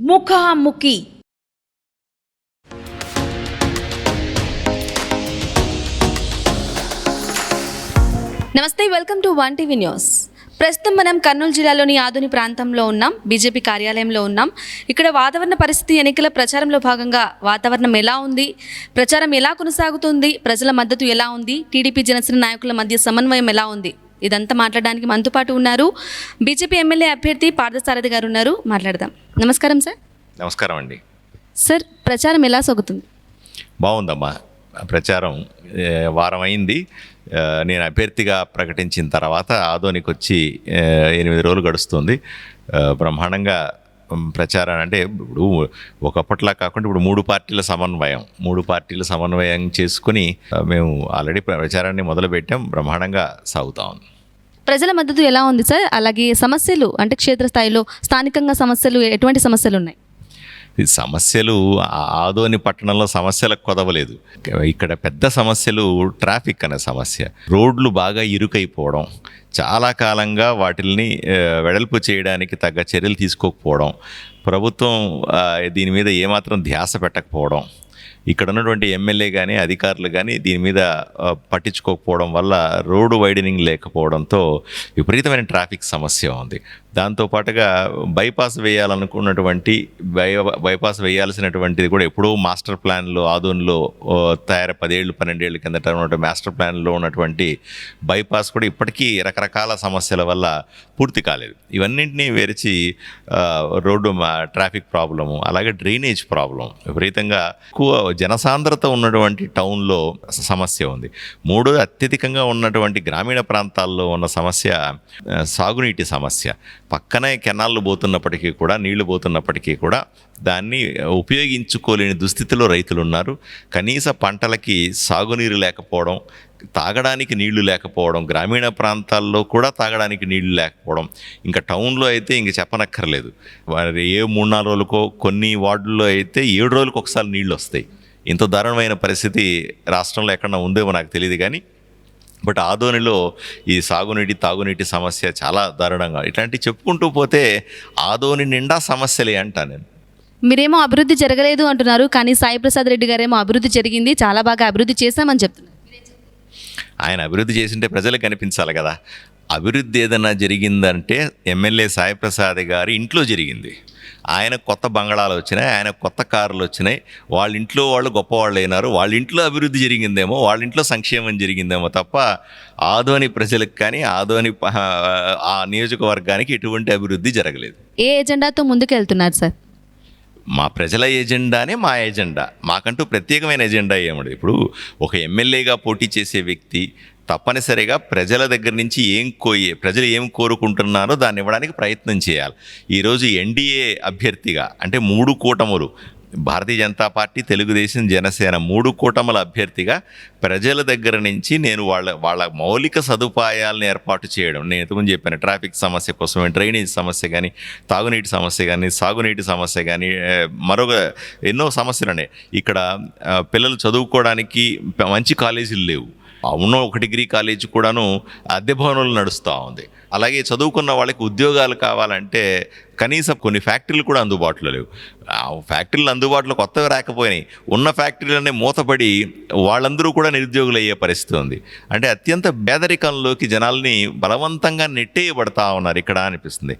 ముఖాముఖి. నమస్తే, welcome to one TV news. ప్రస్తుతం మనం కర్నూలు జిల్లాలోని ఆదోని ప్రాంతంలో ఉన్నాం. బీజేపీ కార్యాలయంలో ఉన్నాం. ఇక్కడ వాతావరణ పరిస్థితి, ఎన్నికల ప్రచారంలో భాగంగా వాతావరణం ఎలా ఉంది, ప్రచారం ఎలా కొనసాగుతుంది, ప్రజల మద్దతు ఎలా ఉంది, టీడీపీ జనసేన నాయకుల మధ్య సమన్వయం ఎలా ఉంది, ఇదంతా మాట్లాడడానికి మనతో పాటు ఉన్నారు బీజేపీ ఎమ్మెల్యే అభ్యర్థి పార్థసారథి గారు ఉన్నారు. మాట్లాడదాం. నమస్కారం సార్. నమస్కారం అండి. సార్, ప్రచారం ఎలా సాగుతుంది? బాగుందమ్మా. ప్రచారం వారం అయింది. నేను అభ్యర్థిగా ప్రకటించిన తర్వాత ఆదోనికి వచ్చి 8 రోజులు గడుస్తుంది. బ్రహ్మాండంగా ప్రచారం అంటే ఇప్పుడు ఒకప్పట్లా కాకుండా ఇప్పుడు 3 పార్టీల సమన్వయం చేసుకుని మేము ఆల్రెడీ ప్రచారాన్ని మొదలుపెట్టాం. బ్రహ్మాండంగా సాగుతా ఉంది. ప్రజల మద్దతు ఎలా ఉంది సార్? అలాగే సమస్యలు అంటే క్షేత్రస్థాయిలో స్థానికంగా సమస్యలు, ఎటువంటి సమస్యలు ఉన్నాయి? ఈ సమస్యలు ఆదోని పట్టణంలో సమస్యలకు కొదవలేదు. ఇక్కడ పెద్ద సమస్యలు ట్రాఫిక్ అనే సమస్య. రోడ్లు బాగా ఇరుకైపోవడం, చాలా కాలంగా వాటిల్ని వెడల్పు చేయడానికి తగ్గ చర్యలు తీసుకోకపోవడం, ప్రభుత్వం దీని మీద ఏమాత్రం ధ్యాస పెట్టకపోవడం, ఇక్కడ ఉన్నటువంటి ఎమ్మెల్యే కానీ అధికారులు కానీ దీని మీద పట్టించుకోకపోవడం వల్ల రోడ్డు వైడనింగ్ లేకపోవడంతో విపరీతమైన ట్రాఫిక్ సమస్య ఉంది. దాంతోపాటుగా బైపాస్ వేయాల్సినటువంటిది కూడా ఎప్పుడో మాస్టర్ ప్లాన్లో ఆదోన్లో 10 ఏళ్ళు 12 ఏళ్ళ కిందట ఉన్న మాస్టర్ ప్లాన్లో ఉన్నటువంటి బైపాస్ కూడా ఇప్పటికీ రకరకాల సమస్యల వల్ల పూర్తి కాలేదు. ఇవన్నింటినీ వేరిచి రోడ్డు ట్రాఫిక్ ప్రాబ్లము, అలాగే డ్రైనేజ్ ప్రాబ్లం, విపరీతంగా ఎక్కువ జనసాంద్రత ఉన్నటువంటి టౌన్లో సమస్య ఉంది. మూడోది అత్యధికంగా ఉన్నటువంటి గ్రామీణ ప్రాంతాల్లో ఉన్న సమస్య సాగునీటి సమస్య. పక్కనే కెనాళ్ళు పోతున్నప్పటికీ కూడా, నీళ్లు పోతున్నప్పటికీ కూడా దాన్ని ఉపయోగించుకోలేని దుస్థితిలో రైతులు ఉన్నారు. కనీస పంటలకి సాగునీరు లేకపోవడం, తాగడానికి నీళ్లు లేకపోవడం, గ్రామీణ ప్రాంతాల్లో కూడా తాగడానికి నీళ్లు లేకపోవడం, ఇంకా టౌన్లో అయితే ఇంక చెప్పనక్కర్లేదు. ఏ 3-4 రోజులకో, కొన్ని వార్డుల్లో అయితే 7 రోజులకు ఒకసారి నీళ్ళు వస్తాయి. ఇంత దారుణమైన పరిస్థితి రాష్ట్రంలో ఎక్కడన్నా ఉందేమో నాకు తెలియదు కానీ, బట్ ఆదోనిలో ఈ తాగునీటి సమస్య చాలా దారుణంగా. ఇట్లాంటివి చెప్పుకుంటూ పోతే ఆదోని నిండా సమస్యలే అంటా నేను. మీరేమో అభివృద్ధి జరగలేదు అంటున్నారు, కానీ సాయి ప్రసాద్ రెడ్డి గారేమో అభివృద్ధి జరిగింది, చాలా బాగా అభివృద్ధి చేశామని చెప్తున్నారు. ఆయన అభివృద్ధి చేసింటే ప్రజలకు కనిపించాలి కదా. అభివృద్ధి ఏదైనా జరిగిందంటే ఎమ్మెల్యే సాయి ప్రసాద్ గారి ఇంట్లో జరిగింది. ఆయన కొత్త బంగళాలు వచ్చినాయి, ఆయన కొత్త కార్లు వచ్చినాయి, వాళ్ళ ఇంట్లో వాళ్ళు గొప్పవాళ్ళు అయినారు, వాళ్ళ ఇంట్లో అభివృద్ధి జరిగిందేమో, వాళ్ళ ఇంట్లో సంక్షేమం జరిగిందేమో తప్ప ఆదోని ప్రజలకు కానీ ఆదోని ఆ నియోజకవర్గానికి ఎటువంటి అభివృద్ధి జరగలేదు. ఏ ఎజెండాతో ముందుకు వెళ్తున్నారు సార్? మా ప్రజల ఎజెండానే మా ఎజెండా. మాకంటూ ప్రత్యేకమైన ఎజెండా ఏముండదు. ఇప్పుడు ఒక ఎమ్మెల్యేగా పోటీ చేసే వ్యక్తి తప్పనిసరిగా ప్రజల దగ్గర నుంచి ప్రజలు ఏం కోరుకుంటున్నారో దాన్ని ఇవ్వడానికి ప్రయత్నం చేయాలి. ఈరోజు ఎన్డీఏ అభ్యర్థిగా అంటే 3 కూటములు, భారతీయ జనతా పార్టీ, తెలుగుదేశం, జనసేన 3 కూటముల అభ్యర్థిగా ప్రజల దగ్గర నుంచి నేను వాళ్ళ మౌలిక సదుపాయాలను ఏర్పాటు చేయడం. నేను ఇంతకుముందు చెప్పాను, ట్రాఫిక్ సమస్య కోసమే, డ్రైనేజ్ సమస్య కానీ, తాగునీటి సమస్య కానీ, సాగునీటి సమస్య కానీ, మరొక ఎన్నో సమస్యలు ఉన్నాయి. ఇక్కడ పిల్లలు చదువుకోవడానికి మంచి కాలేజీలు లేవు. ఉన్న 1 డిగ్రీ కాలేజీ కూడాను అద్దె భవనంలో నడుస్తూ ఉంది. అలాగే చదువుకున్న వాళ్ళకి ఉద్యోగాలు కావాలంటే కనీసం కొన్ని ఫ్యాక్టరీలు కూడా అందుబాటులో లేవు. ఫ్యాక్టరీలు అందుబాటులో కొత్తవి రాకపోయినాయి, ఉన్న ఫ్యాక్టరీలనే మూతపడి వాళ్ళందరూ కూడా నిరుద్యోగులు అయ్యే పరిస్థితి ఉంది. అంటే అత్యంత పేదరికంలోకి జనాల్ని బలవంతంగా నెట్టేయబడతా ఉన్నారు ఇక్కడ అనిపిస్తుంది.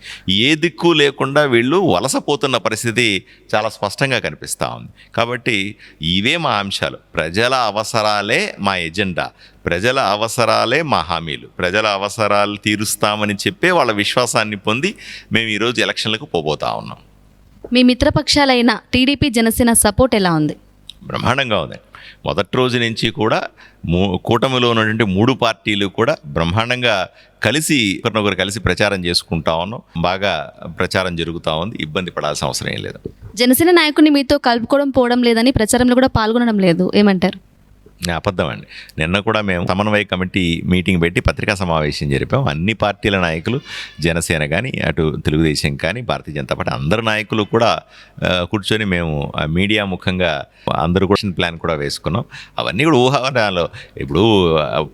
ఏ దిక్కు లేకుండా వీళ్ళు వలసపోతున్న పరిస్థితి చాలా స్పష్టంగా కనిపిస్తూ ఉంది. కాబట్టి ఇవే మా అంశాలు. ప్రజల అవసరాలే మా ఎజెండా, ప్రజల అవసరాలే మా హామీలు, ప్రజల అవసరాలు తీరుస్తామని చెప్పే వాళ్ళ విశ్వాసాన్ని పొంది మేము ఈరోజు ఎలక్షన్లకు పోబోతా ఉన్నాం. మీ మిత్రపక్షాలైన టీడీపీ, జనసేన సపోర్ట్ ఎలా ఉంది? బ్రహ్మాండంగా ఉంది. మొదటి రోజు నుంచి కూడా కూటమిలో ఉన్నటువంటి 3 పార్టీలు కూడా బ్రహ్మాండంగా కలిసి ఒకరినొకరు కలిసి ప్రచారం చేసుకుంటా ఉన్నాం. బాగా ప్రచారం జరుగుతూ ఉంది. ఇబ్బంది పడాల్సిన అవసరం ఏం లేదు. జనసేన నాయకుడిని మీతో కలుపుకోవడం పోవడం లేదని, ప్రచారంలో కూడా పాల్గొనడం లేదు, ఏమంటారు? అబద్ధం అండి. నిన్న కూడా మేము సమన్వయ కమిటీ మీటింగ్ పెట్టి పత్రికా సమావేశం జరిపాం. అన్ని పార్టీల నాయకులు, జనసేన కానీ, అటు తెలుగుదేశం కానీ, భారతీయ జనతా పార్టీ అందరు నాయకులు కూడా కూర్చొని మేము మీడియా ముఖంగా అందరూ కూడా ప్లాన్ కూడా వేసుకున్నాం. అవన్నీ కూడా ఊహాగానాలు. ఇప్పుడు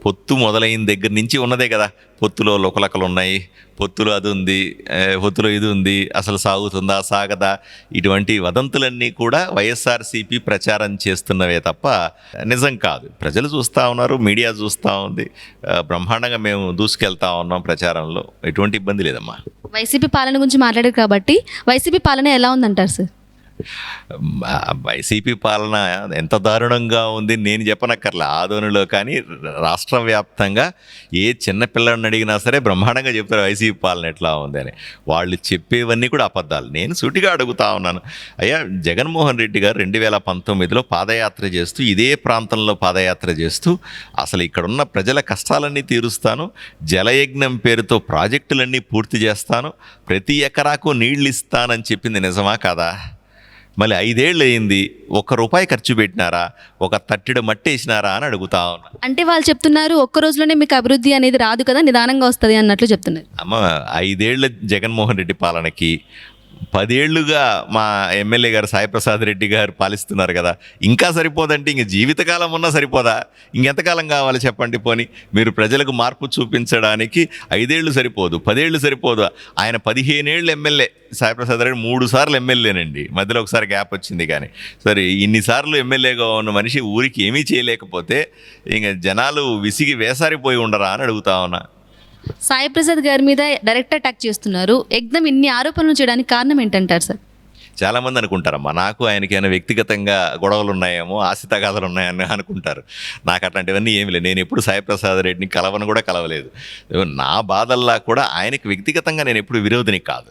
పొత్తు మొదలైన దగ్గర నుంచి ఉన్నదే కదా. పొత్తులో లుకలకలు ఉన్నాయి, పొత్తులో అది ఉంది, పొత్తులో ఇది ఉంది, అసలు సాగుతుందా సాగదా, ఇటువంటి వదంతులన్నీ కూడా వైఎస్ఆర్సీపీ ప్రచారం చేస్తున్నవే తప్ప నిజం కాదు. ప్రజలు చూస్తూ ఉన్నారు, మీడియా చూస్తూ ఉంది, బ్రహ్మాండంగా మేము దూసుకెళ్తా ఉన్నాం ప్రచారంలో, ఎటువంటి ఇబ్బంది లేదమ్మా. వైసీపీ పాలన గురించి మాట్లాడారు కాబట్టి వైసీపీ పాలన ఎలా ఉందంటారు సార్? వైసీపీ పాలన ఎంత దారుణంగా ఉంది నేను చెప్పనక్కర్లే. ఆదోనిలో కానీ రాష్ట్ర వ్యాప్తంగా ఏ చిన్న పిల్లని అడిగినా సరే బ్రహ్మాండంగా చెప్తారు వైసీపీ పాలన ఎట్లా ఉంది అని. వాళ్ళు చెప్పేవన్నీ కూడా అబద్ధాలు. నేను సూటిగా అడుగుతా ఉన్నాను, అయ్యా జగన్మోహన్ రెడ్డి గారు 2019లో పాదయాత్ర చేస్తూ ఇదే ప్రాంతంలో పాదయాత్ర చేస్తూ అసలు ఇక్కడున్న ప్రజల కష్టాలన్నీ తీరుస్తాను, జలయజ్ఞం పేరుతో ప్రాజెక్టులన్నీ పూర్తి చేస్తాను, ప్రతి ఎకరాకు నీళ్ళు ఇస్తానని చెప్పింది నిజమా కాదా? మళ్ళీ 5 ఏళ్ళు అయింది, ₹1 ఖర్చు పెట్టినారా, ఒక తట్టిడు మట్టి వేసినారా అని అడుగుతా ఉన్నా. అంటే వాళ్ళు చెప్తున్నారు ఒక్క రోజులోనే మీకు అభివృద్ధి అనేది రాదు కదా, నిదానంగా వస్తుంది అన్నట్లు చెప్తున్నారు. అమ్మ 5 ఏళ్ళ జగన్మోహన్ రెడ్డి పాలనకి 10 ఏళ్ళుగా మా ఎమ్మెల్యే గారు సాయిప్రసాద్ రెడ్డి గారు పాలిస్తున్నారు కదా, ఇంకా సరిపోదంటే ఇంక జీవితకాలం ఉన్నా సరిపోదా? ఇంకెంతకాలం కావాలి చెప్పండి? పోని మీరు ప్రజలకు మార్పు చూపించడానికి 5 ఏళ్ళు సరిపోదు, 10 ఏళ్ళు సరిపోదు. ఆయన 15 ఏళ్ళు ఎమ్మెల్యే సాయిప్రసాద్ రెడ్డి 3 సార్లు ఎమ్మెల్యేనండి, మధ్యలో ఒకసారి గ్యాప్ వచ్చింది. కానీ సరే ఇన్నిసార్లు ఎమ్మెల్యేగా ఉన్న మనిషి ఊరికి ఏమీ చేయలేకపోతే ఇంక జనాలు విసిగి వేసారిపోయి ఉండరా అని అడుగుతా ఉన్నా. సాయి ప్రసాద్ గారి మీద డైరెక్ట్ అటాక్ చేస్తున్నారు, ఎగ్దం ఇన్ని ఆరోపణలు చేయడానికి కారణం ఏంటంటారు సార్? చాలామంది అనుకుంటారమ్మా, నాకు ఆయనకి ఏమైనా వ్యక్తిగతంగా గొడవలు ఉన్నాయేమో, ఆశితగాథలు ఉన్నాయని అనుకుంటారు. నాకు అట్లాంటివన్నీ ఏమి లేదు. నేను ఎప్పుడు సాయిప్రసాద్ రెడ్డిని కలవను కూడా కలవలేదు. నా బాధల్లా కూడా ఆయనకి వ్యక్తిగతంగా నేను ఎప్పుడు విరోధిని కాదు.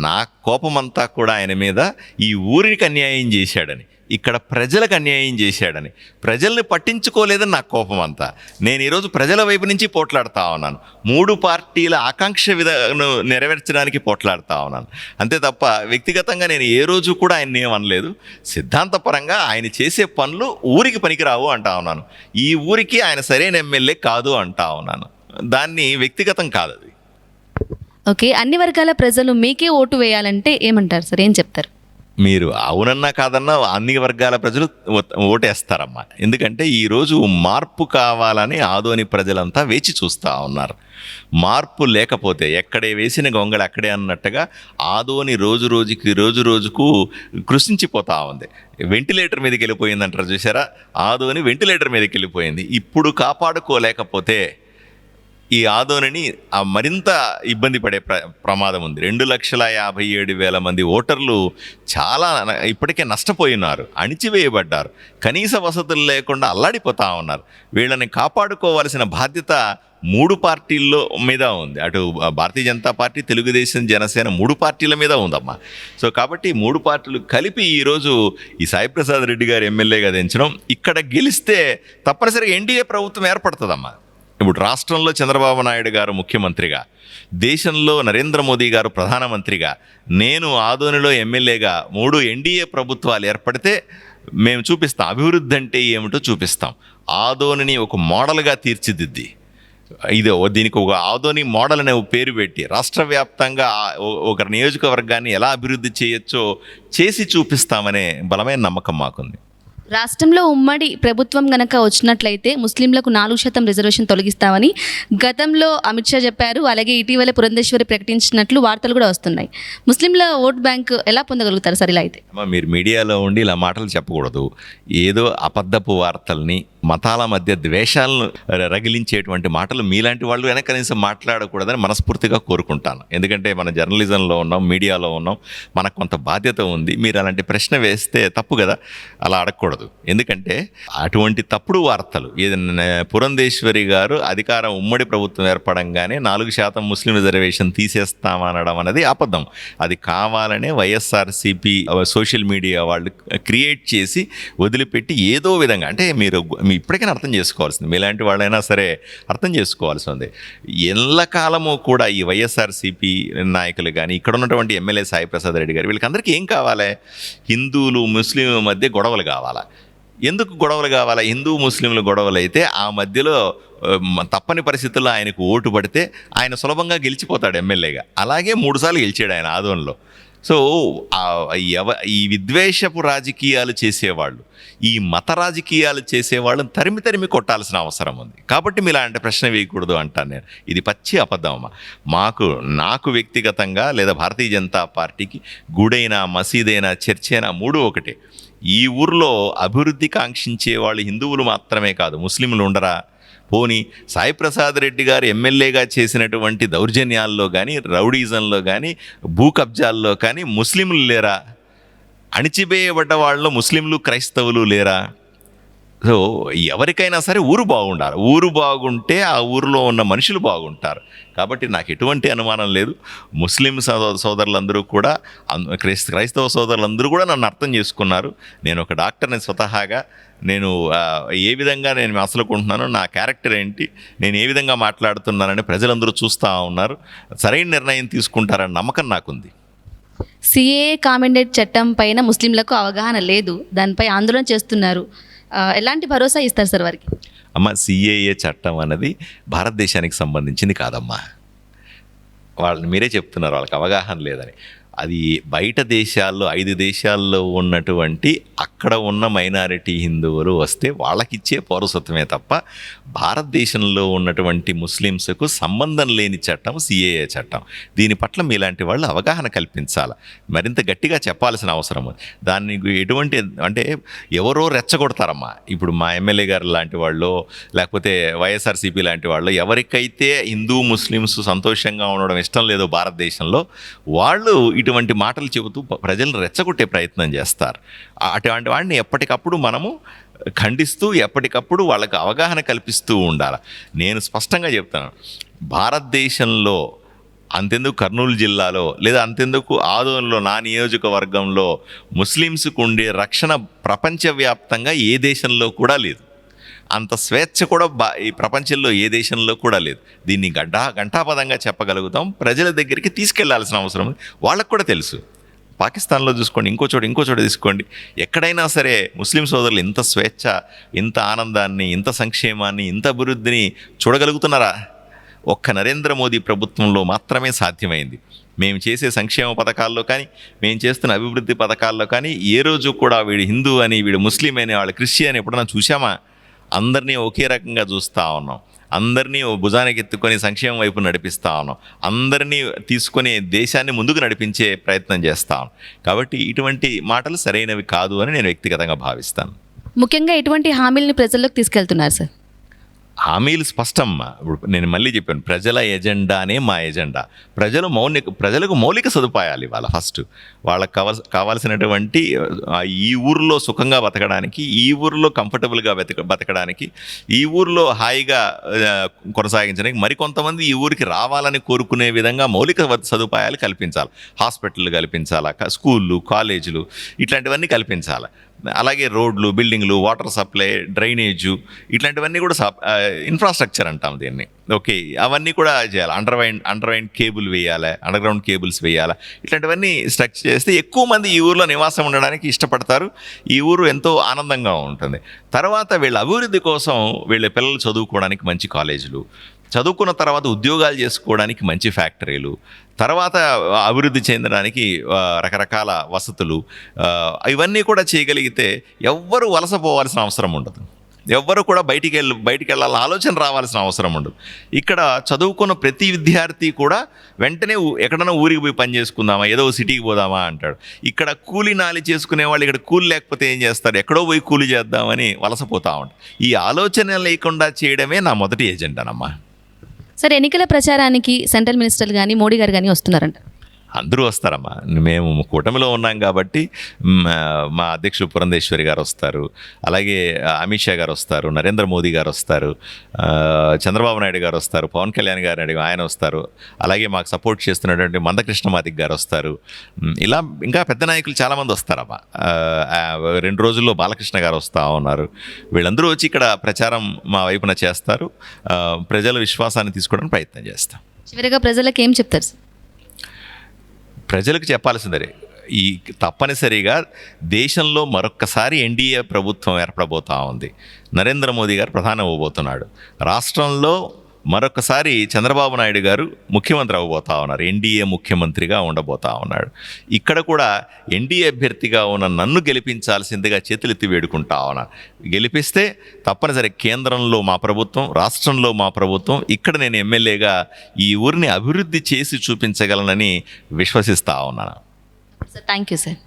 నా కోపమంతా కూడా ఆయన మీద ఈ ఊరికి అన్యాయం చేశాడని, ఇక్కడ ప్రజలకు అన్యాయం చేశాడని, ప్రజల్ని పట్టించుకోలేదని నా కోపం అంతా. నేను ఈరోజు ప్రజల వైపు నుంచి పోట్లాడుతూ ఉన్నాను, 3 పార్టీల ఆకాంక్ష నెరవేర్చడానికి పోట్లాడుతూ ఉన్నాను అంతే తప్ప వ్యక్తిగతంగా నేను ఏ రోజు కూడా ఆయన్ని ఏమనలేదు. సిద్ధాంతపరంగా ఆయన చేసే పనులు ఊరికి పనికిరావు అంటా ఉన్నాను, ఈ ఊరికి ఆయన సరైన ఎమ్మెల్యే కాదు అంటా ఉన్నాను. దాన్ని వ్యక్తిగతం కాదు అది. ఓకే, అన్ని వర్గాల ప్రజలు మీకే ఓటు వేయాలంటే ఏమంటారు సార్, ఏం చెప్తారు? మీరు అవునన్నా కాదన్నా అన్ని వర్గాల ప్రజలు ఓటేస్తారమ్మా. ఎందుకంటే ఈరోజు మార్పు కావాలని ఆదోని ప్రజలంతా వేచి చూస్తూ ఉన్నారు. మార్పు లేకపోతే ఎక్కడే వేసిన గొంగళి అక్కడే అన్నట్టుగా ఆదోని రోజు రోజుకు కృషించిపోతూ ఉంది. వెంటిలేటర్ మీదకి వెళ్ళిపోయిందంటారు చూసారా, ఆదోని వెంటిలేటర్ మీదకి వెళ్ళిపోయింది. ఇప్పుడు కాపాడుకోలేకపోతే ఈ ఆదోనిని మరింత ఇబ్బంది పడే ప్రమాదం ఉంది. 2,57,000 మంది ఓటర్లు చాలా ఇప్పటికే నష్టపోయినారు, అణిచివేయబడ్డారు, కనీస వసతులు లేకుండా అల్లాడిపోతూ ఉన్నారు. వీళ్ళని కాపాడుకోవాల్సిన బాధ్యత 3 పార్టీల్లో మీద ఉంది. అటు భారతీయ జనతా పార్టీ, తెలుగుదేశం, జనసేన 3 పార్టీల మీద ఉందమ్మా. సో కాబట్టి 3 పార్టీలు కలిపి ఈరోజు ఈ సాయిప్రసాద్ రెడ్డి గారు ఎమ్మెల్యేగా దించడం, ఇక్కడ గెలిస్తే తప్పనిసరిగా ఎన్డీఏ ప్రభుత్వం ఏర్పడుతుందమ్మా. ఇప్పుడు రాష్ట్రంలో చంద్రబాబు నాయుడు గారు ముఖ్యమంత్రిగా, దేశంలో నరేంద్ర మోదీ గారు ప్రధానమంత్రిగా, నేను ఆదోనిలో ఎమ్మెల్యేగా 3 ఎన్డీఏ ప్రభుత్వాలు ఏర్పడితే మేము చూపిస్తాం, అభివృద్ధి అంటే ఏమిటో చూపిస్తాం. ఆదోనిని ఒక మోడల్గా తీర్చిదిద్ది, దీనికి ఒక ఆదోని మోడల్ అనే పేరు పెట్టి రాష్ట్ర వ్యాప్తంగా ఒక నియోజకవర్గాన్ని ఎలా అభివృద్ధి చేయొచ్చో చేసి చూపిస్తామనే బలమైన నమ్మకం మాకుంది. రాష్ట్రంలో ఉమ్మడి ప్రభుత్వం గనక వచ్చినట్లయితే ముస్లింలకు 4% రిజర్వేషన్ తొలగిస్తామని గతంలో అమిత్ షా చెప్పారు. అలాగే ఇటీవల పురంధేశ్వరి ప్రకటించినట్లు వార్తలు కూడా వస్తున్నాయి. ముస్లింల ఓట్ బ్యాంక్ ఎలా పొందగలుగుతారు సార్ ఇలా అయితే? మీరు మీడియాలో ఉండి ఇలా మాటలు చెప్పకూడదు. ఏదో అబద్ధపు వార్తల్ని, మతాల మధ్య ద్వేషాలను రగిలించేటువంటి మాటలు మీలాంటి వాళ్ళు వెనక కనీసం మాట్లాడకూడదని మనస్ఫూర్తిగా కోరుకుంటాను. ఎందుకంటే మన జర్నలిజంలో ఉన్నాం, మీడియాలో ఉన్నాం, మనకు కొంత బాధ్యత ఉంది. మీరు అలాంటి ప్రశ్న వేస్తే తప్పు కదా, అలా అడగకూడదు. ఎందుకంటే అటువంటి తప్పుడు వార్తలు, ఏదైనా పురంధేశ్వరి గారు అధికారం ఉమ్మడి ప్రభుత్వం ఏర్పడంగానే 4% ముస్లిం రిజర్వేషన్ తీసేస్తామనడం అనేది అబద్ధం. అది కావాలనే వైఎస్ఆర్సీపీ సోషల్ మీడియా వాళ్ళు క్రియేట్ చేసి వదిలిపెట్టి ఏదో విధంగా, అంటే మీరు ఇప్పటికైనా అర్థం చేసుకోవాల్సింది, మీలాంటి వాళ్ళైనా సరే అర్థం చేసుకోవాల్సి ఉంది. ఎల్లకాలము కూడా ఈ వైఎస్ఆర్సీపీ నాయకులు కానీ, ఇక్కడ ఉన్నటువంటి ఎమ్మెల్యే సాయిప్రసాద్ రెడ్డి గారు, వీళ్ళకందరికీ ఏం కావాలి? హిందువులు ముస్లింల మధ్య గొడవలు కావాలా? ఎందుకు గొడవలు కావాలా? హిందూ ముస్లింల గొడవలు అయితే ఆ మధ్యలో తప్పని పరిస్థితుల్లో ఆయనకు ఓటు పడితే ఆయన సులభంగా గెలిచిపోతాడు ఎమ్మెల్యేగా. అలాగే 3 సార్లు గెలిచాడు ఆయన ఆదోన్లో. సో ఈ విద్వేషపు రాజకీయాలు చేసేవాళ్ళు, ఈ మత రాజకీయాలు చేసేవాళ్ళని తరిమి కొట్టాల్సిన అవసరం ఉంది. కాబట్టి మీరు అలాంటి ప్రశ్న వేయకూడదు అంటాను నేను. ఇది పచ్చి అబద్ధమమ్మా. నాకు వ్యక్తిగతంగా లేదా భారతీయ జనతా పార్టీకి గుడైనా, మసీదైనా, చర్చ్ అయినా మూడు ఒకటే. ఈ ఊర్లో అభివృద్ధి కాంక్షించే వాళ్ళు హిందువులు మాత్రమే కాదు, ముస్లింలు ఉండరా? పోనీ సాయి ప్రసాద్ రెడ్డి గారు ఎమ్మెల్యేగా చేసినటువంటి దౌర్జన్యాల్లో కానీ, రౌడీజంలో కానీ, భూ కబ్జాల్లో కానీ ముస్లింలు లేరా? అణిచివేయబడ్డ వాళ్ళలో ముస్లింలు, క్రైస్తవులు లేరా? సో ఎవరికైనా సరే ఊరు బాగుండాలి. ఊరు బాగుంటే ఆ ఊరిలో ఉన్న మనుషులు బాగుంటారు. కాబట్టి నాకు ఎటువంటి అనుమానం లేదు. ముస్లిం సోదరులందరూ కూడా, క్రైస్తవ సోదరులందరూ కూడా నన్ను అర్థం చేసుకున్నారు. నేను ఒక డాక్టర్ని స్వతహాగా. నేను ఏ విధంగా నేను మసలుకుంటున్నానో, నా క్యారెక్టర్ ఏంటి, నేను ఏ విధంగా మాట్లాడుతున్నానని ప్రజలందరూ చూస్తూ ఉన్నారు. సరైన నిర్ణయం తీసుకుంటారని నమ్మకం నాకుంది. సిఏ కామెండేట్ చట్టం పైన ముస్లింలకు అవగాహన లేదు, దానిపై ఆందోళన చేస్తున్నారు. ఎలాంటి భరోసా ఇస్తారు సార్ వారికి? అమ్మ, సిఏఏ చట్టం అన్నది భారతదేశానికి సంబంధించింది కాదమ్మా. వాళ్ళని మీరే చెప్తున్నారు వాళ్ళకి అవగాహన లేదని. అది బయట దేశాల్లో 5 దేశాల్లో ఉన్నటువంటి అక్కడ ఉన్న మైనారిటీ హిందువులు వస్తే వాళ్ళకిచ్చే పౌరసత్వమే తప్ప భారతదేశంలో ఉన్నటువంటి ముస్లిమ్స్కు సంబంధం లేని చట్టం సిఏఏ చట్టం. దీని పట్ల మీలాంటి వాళ్ళు అవగాహన కల్పించాలి, మరింత గట్టిగా చెప్పాల్సిన అవసరం ఉంది. దాన్ని ఎటువంటి అంటే ఎవరో రెచ్చగొడతారమ్మా. ఇప్పుడు మా ఎమ్మెల్యే గారు లాంటి వాళ్ళు, లేకపోతే వైఎస్ఆర్సీపీ లాంటి వాళ్ళు, ఎవరికైతే హిందూ ముస్లిమ్స్ సంతోషంగా ఉండడం ఇష్టం లేదో భారతదేశంలో, వాళ్ళు ఇటువంటి మాటలు చెబుతూ ప్రజలను రెచ్చగొట్టే ప్రయత్నం చేస్తారు. అటువంటి వాడిని ఎప్పటికప్పుడు మనము ఖండిస్తూ ఎప్పటికప్పుడు వాళ్ళకి అవగాహన కల్పిస్తూ ఉండాలి. నేను స్పష్టంగా చెప్తాను, భారతదేశంలో అంతెందుకు కర్నూలు జిల్లాలో, లేదా అంతెందుకు ఆదోన్లో, నా నియోజకవర్గంలో ముస్లిమ్స్కు ఉండే రక్షణ ప్రపంచవ్యాప్తంగా ఏ దేశంలో కూడా లేదు. అంత స్వేచ్ఛ కూడా ఈ ప్రపంచంలో ఏ దేశంలో కూడా లేదు. దీన్ని గంటాపదంగా చెప్పగలుగుతాం. ప్రజల దగ్గరికి తీసుకెళ్లాల్సిన అవసరం వాళ్ళకు కూడా తెలుసు. పాకిస్తాన్లో చూసుకోండి, ఇంకో చోట తీసుకోండి, ఎక్కడైనా సరే ముస్లిం సోదరులు ఇంత స్వేచ్ఛ, ఇంత ఆనందాన్ని, ఇంత సంక్షేమాన్ని, ఇంత అభివృద్ధిని చూడగలుగుతున్నారా? ఒక్క నరేంద్ర మోదీ ప్రభుత్వంలో మాత్రమే సాధ్యమైంది. మేము చేసే సంక్షేమ పథకాల్లో కానీ, మేము చేస్తున్న అభివృద్ధి పథకాల్లో కానీ ఏ రోజు కూడా వీడు హిందూ అని, వీడు ముస్లిం అని, వాళ్ళు క్రిస్టియన్ ఎప్పుడన్నా చూసామా? అందరినీ ఒకే రకంగా చూస్తూ ఉన్నాం. అందరినీ భుజానికి ఎత్తుకొని సంక్షేమం వైపు నడిపిస్తూ ఉన్నాం. అందరినీ తీసుకొని దేశాన్ని ముందుకు నడిపించే ప్రయత్నం చేస్తాం. కాబట్టి ఇటువంటి మాటలు సరైనవి కాదు అని నేను వ్యక్తిగతంగా భావిస్తాను. ముఖ్యంగా ఎటువంటి హామీలని ప్రజల్లోకి తీసుకెళ్తున్నారు సార్? హామీలు స్పష్టమ్మా. ఇప్పుడు నేను మళ్ళీ చెప్పాను, ప్రజల ఎజెండానే మా ఎజెండా. ప్రజలకు మౌలిక సదుపాయాలు ఇవ్వాలి. ఫస్ట్ వాళ్ళకి కావాల్సినటువంటి ఈ ఊరిలో సుఖంగా బతకడానికి, ఈ ఊరిలో కంఫర్టబుల్గా బతకడానికి, ఈ ఊరిలో హాయిగా కొనసాగించడానికి, మరికొంతమంది ఈ ఊరికి రావాలని కోరుకునే విధంగా మౌలిక సదుపాయాలు కల్పించాలి. హాస్పిటళ్ళు కల్పించాలా, స్కూళ్ళు, కాలేజీలు ఇట్లాంటివన్నీ కల్పించాలి. అలాగే రోడ్లు, బిల్డింగ్లు, వాటర్ సప్లై, డ్రైనేజు ఇట్లాంటివన్నీ కూడా ఇన్ఫ్రాస్ట్రక్చర్ అంటాం దీన్ని. ఓకే, అవన్నీ కూడా చేయాలి. అండర్గ్రౌండ్ కేబుల్ వేయాలి, అండర్గ్రౌండ్ కేబుల్స్ వేయాలి. ఇట్లాంటివన్నీ స్ట్రక్చర్ చేస్తే ఎక్కువ మంది ఈ ఊరిలో నివాసం ఉండడానికి ఇష్టపడతారు. ఈ ఊరు ఎంతో ఆనందంగా ఉంటుంది. తర్వాత వీళ్ళ అభివృద్ధి కోసం వీళ్ళ పిల్లలు చదువుకోవడానికి మంచి కాలేజీలు, చదువుకున్న తర్వాత ఉద్యోగాలు చేసుకోవడానికి మంచి ఫ్యాక్టరీలు, తర్వాత అభివృద్ధి చెందడానికి రకరకాల వసతులు, ఇవన్నీ కూడా చేయగలిగితే ఎవ్వరూ వలసపోవాల్సిన అవసరం ఉండదు. ఎవ్వరు కూడా బయటికి వెళ్ళాలని ఆలోచన రావాల్సిన అవసరం ఉండదు. ఇక్కడ చదువుకున్న ప్రతి విద్యార్థి కూడా వెంటనే ఎక్కడైనా ఊరికి పోయి పని చేసుకుందామా, ఏదో సిటీకి పోదామా అంటాడు. ఇక్కడ కూలి నాలి చేసుకునే వాళ్ళు ఇక్కడ కూలి లేకపోతే ఏం చేస్తారు? ఎక్కడో పోయి కూలి చేద్దామని వలసపోతూ ఉంటారు. ఈ ఆలోచన లేకుండా చేయడమే నా మొదటి ఎజెండానమ్మా. సార్, ఎన్నికల ప్రచారానికి సెంట్రల్ మినిస్టర్లు కానీ, మోడీ గారు కానీ వస్తున్నారంట. అందరూ వస్తారమ్మా. మేము కూటమిలో ఉన్నాం కాబట్టి మా అధ్యక్షులు పురంధేశ్వరి గారు వస్తారు, అలాగే అమిత్ షా గారు వస్తారు, నరేంద్ర మోదీ గారు వస్తారు, చంద్రబాబు నాయుడు గారు వస్తారు, పవన్ కళ్యాణ్ గారు ఆయన వస్తారు, అలాగే మాకు సపోర్ట్ చేస్తున్నటువంటి మందకృష్ణమాదిక్ గారు వస్తారు. ఇలా ఇంకా పెద్ద నాయకులు చాలామంది వస్తారమ్మా. 2 రోజుల్లో బాలకృష్ణ గారు వస్తూ ఉన్నారు. వీళ్ళందరూ వచ్చి ఇక్కడ ప్రచారం మా వైపున చేస్తారు. ప్రజల విశ్వాసాన్ని తీసుకోవడానికి ప్రయత్నం చేస్తాం. చివరిగా ప్రజలకు ఏం చెప్తారు సార్? ప్రజలకు చెప్పాల్సిందే, ఈ తప్పనిసరిగా దేశంలో మరొక్కసారి ఎన్డీఏ ప్రభుత్వం ఏర్పడబోతూ ఉంది. నరేంద్ర మోదీ గారు ప్రధాని అవ్వబోతున్నాడు. రాష్ట్రంలో మరొకసారి చంద్రబాబు నాయుడు గారు ముఖ్యమంత్రి అవ్వబోతా ఉన్నారు, ఎన్డీఏ ముఖ్యమంత్రిగా ఉండబోతా ఉన్నాడు. ఇక్కడ కూడా ఎన్డీఏ అభ్యర్థిగా ఉన్న నన్ను గెలిపించాల్సిందిగా చేతులెత్తి వేడుకుంటా ఉన్నాను. గెలిపిస్తే తప్పనిసరి కేంద్రంలో మా ప్రభుత్వం, రాష్ట్రంలో మా ప్రభుత్వం, ఇక్కడ నేను ఎమ్మెల్యేగా ఈ ఊరిని అభివృద్ధి చేసి చూపించగలనని విశ్వసిస్తా ఉన్నాను. Sir thank you sir.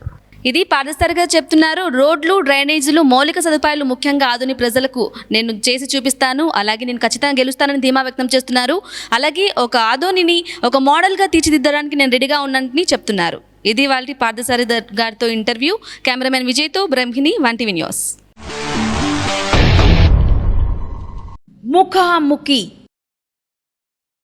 ఇది పాదసారిగా చెప్తున్నారు. రోడ్లు, డ్రైనేజీలు, మౌలిక సదుపాయాలు ముఖ్యంగా ఆధునిక ప్రజలకు నేను చేసి చూపిస్తాను, అలాగే నేను ఖచ్చితంగా గెలుస్తానని ధీమా వ్యక్తం చేస్తున్నారు. అలాగే ఒక ఆదోనిని ఒక మోడల్గా తీర్చిదిద్దడానికి నేను రెడీగా ఉన్నానని చెప్తున్నారు. ఇది వాళ్ళ పాదసారి గారితో ఇంటర్వ్యూ. కెమెరామెన్ విజయ్తో బ్రహ్మిణి, 1TV న్యూస్. ముఖాముఖి